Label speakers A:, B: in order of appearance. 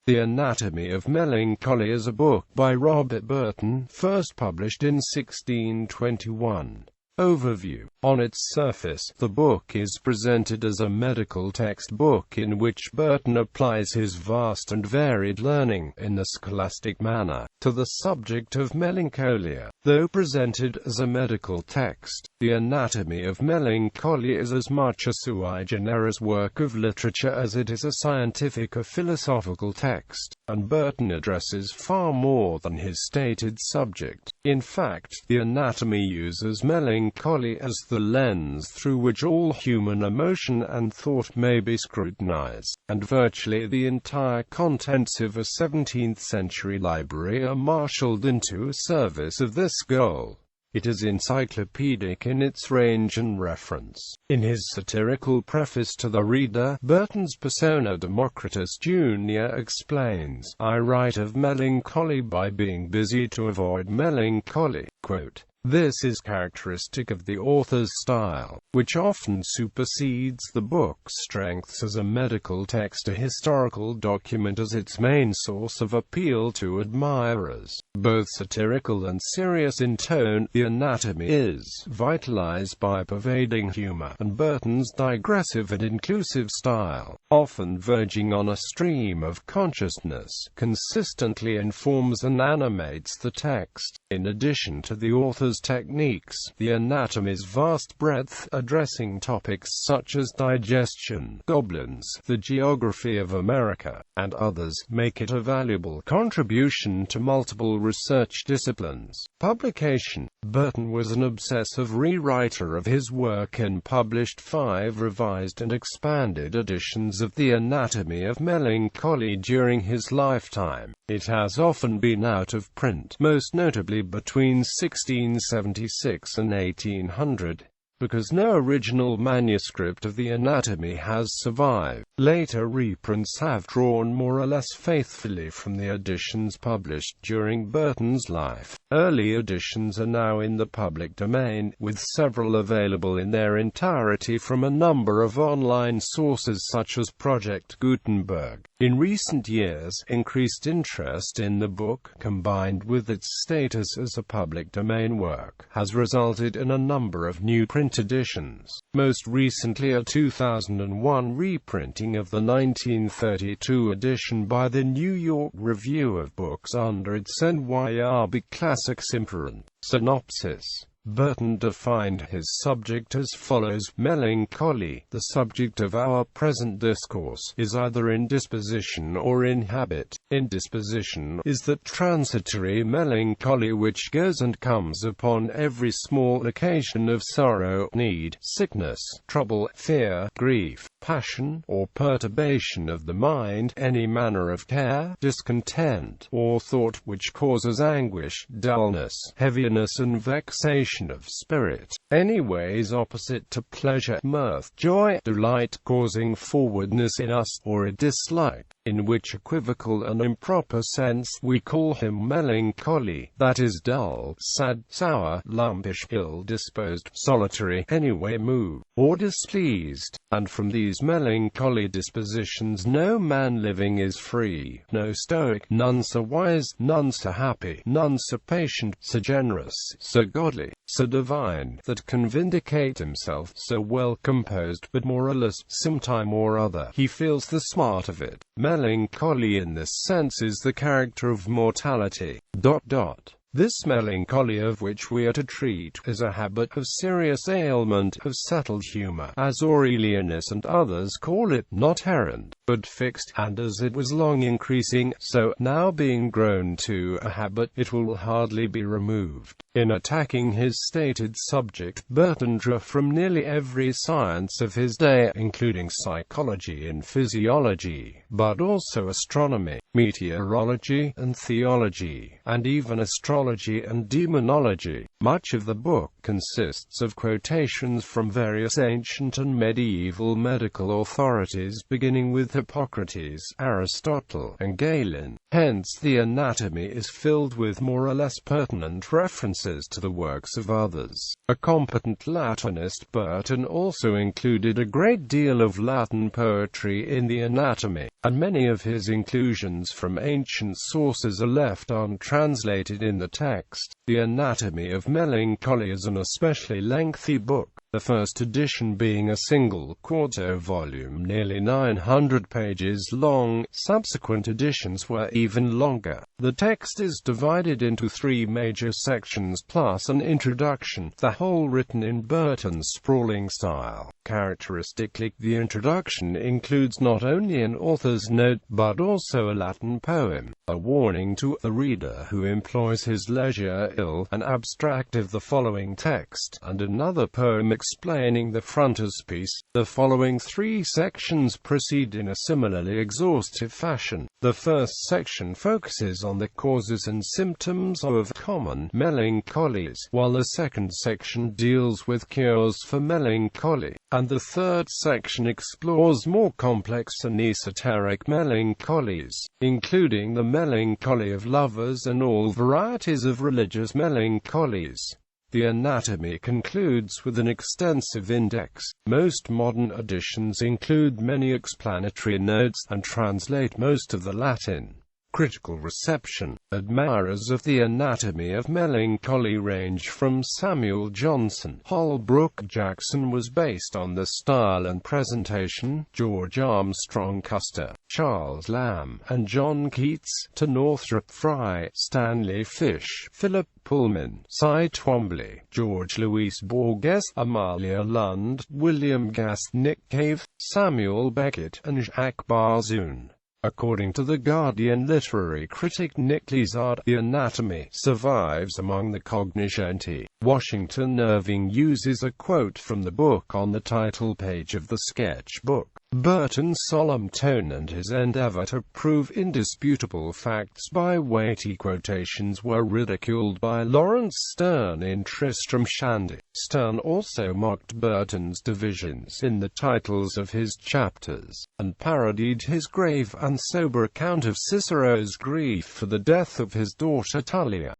A: The Anatomy of Melancholy is a book by Robert Burton, first published in 1621. Overview. On its surface, the book is presented as a medical textbook in which Burton applies his vast and varied learning, in a scholastic manner, to the subject of melancholia. Though presented as a medical text, The Anatomy of Melancholy is as much a sui generis work of literature as it is a scientific or philosophical text, and Burton addresses far more than his stated subject. In fact, The Anatomy uses melancholy as the lens through which all human emotion and thought may be scrutinized, and virtually the entire contents of a 17th-century library are marshaled into service of this goal. It is encyclopedic in its range and reference. In his satirical preface to the reader, Burton's persona Democritus Jr. explains, "I write of melancholy by being busy to avoid melancholy." Quote, "This is characteristic of the author's style, which often supersedes the book's strengths as a medical text, a historical document as its main source of appeal to admirers. Both satirical and serious in tone, The Anatomy is vitalized by pervading humor, and Burton's digressive and inclusive style, often verging on a stream of consciousness, consistently informs and animates the text. In addition to the author's techniques, The Anatomy's vast breadth, addressing topics such as digestion, goblins, the geography of America, and others, make it a valuable contribution to multiple research disciplines." Publication. Burton was an obsessive rewriter of his work and published 5 revised and expanded editions of The Anatomy of Melancholy during his lifetime. It has often been out of print, most notably between 1676 and 1800. Because no original manuscript of The Anatomy has survived, later reprints have drawn more or less faithfully from the editions published during Burton's life. Early editions are now in the public domain, with several available in their entirety from a number of online sources such as Project Gutenberg. In recent years, increased interest in the book, combined with its status as a public domain work, has resulted in a number of new print editions. Most recently a 2001 reprinting of the 1932 edition by the New York Review of Books under its NYRB Classics imprint. Synopsis. Burton defined his subject as follows: melancholy, the subject of our present discourse, is either in disposition or in habit. Indisposition is that transitory melancholy which goes and comes upon every small occasion of sorrow, need, sickness, trouble, fear, grief, passion, or perturbation of the mind, any manner of care, discontent, or thought which causes anguish, dullness, heaviness and vexation of spirit, any ways opposite to pleasure, mirth, joy, delight, causing forwardness in us, or a dislike, in which equivocal and improper sense we call him melancholy, that is dull, sad, sour, lumpish, ill-disposed, solitary, any way moved, or displeased. And from these melancholy dispositions no man living is free, no stoic, none so wise, none so happy, none so patient, so generous, so godly, so divine, that can vindicate himself, so well composed, but more or less, sometime or other, he feels the smart of it. Melancholy in this sense is the character of mortality. This melancholy of which we are to treat is a habit of serious ailment, of settled humor, as Aurelianus and others call it, not errant, but fixed, and as it was long increasing, so, now being grown to a habit, it will hardly be removed. In attacking his stated subject, Burton drew from nearly every science of his day, including psychology and physiology, but also astronomy, meteorology and theology, and even astrology and demonology. Much of the book consists of quotations from various ancient and medieval medical authorities beginning with Hippocrates, Aristotle, and Galen. Hence the anatomy is filled with more or less pertinent references to the works of others. A competent Latinist, Burton also included a great deal of Latin poetry in the anatomy, and many of his inclusions from ancient sources are left untranslated in the text. The Anatomy of Melancholy is an especially lengthy book, the first edition being a single quarto volume nearly 900 pages long. Subsequent editions were even longer. The text is divided into 3 major sections plus an introduction, the whole written in Burton's sprawling style. Characteristically, the introduction includes not only an author's note but also a Latin poem, a warning to the reader who employs his leisure ill, an abstract of the following text, and another poem explaining the frontispiece. The following 3 sections proceed in a similarly exhaustive fashion. The first section focuses on the causes and symptoms of common melancholies, while the second section deals with cures for melancholy, and the third section explores more complex and esoteric melancholies, including the melancholy of lovers and all varieties of religious melancholies. The anatomy concludes with an extensive index. Most modern editions include many explanatory notes and translate most of the Latin. Critical reception. Admirers of the Anatomy of Melancholy range from Samuel Johnson, Holbrook Jackson was based on the style and presentation, George Armstrong Custer, Charles Lamb, and John Keats, to Northrop Frye, Stanley Fish, Philip Pullman, Cy Twombly, George Louis Borges, Amalia Lund, William Gast, Nick Cave, Samuel Beckett, and Jacques Barzun. According to The Guardian literary critic Nick Lizard, the anatomy survives among the cognoscenti. Washington Irving uses a quote from the book on the title page of the sketchbook. Burton's solemn tone and his endeavor to prove indisputable facts by weighty quotations were ridiculed by Lawrence Sterne in Tristram Shandy. Sterne also mocked Burton's divisions in the titles of his chapters, and parodied his grave and sober account of Cicero's grief for the death of his daughter Tullia.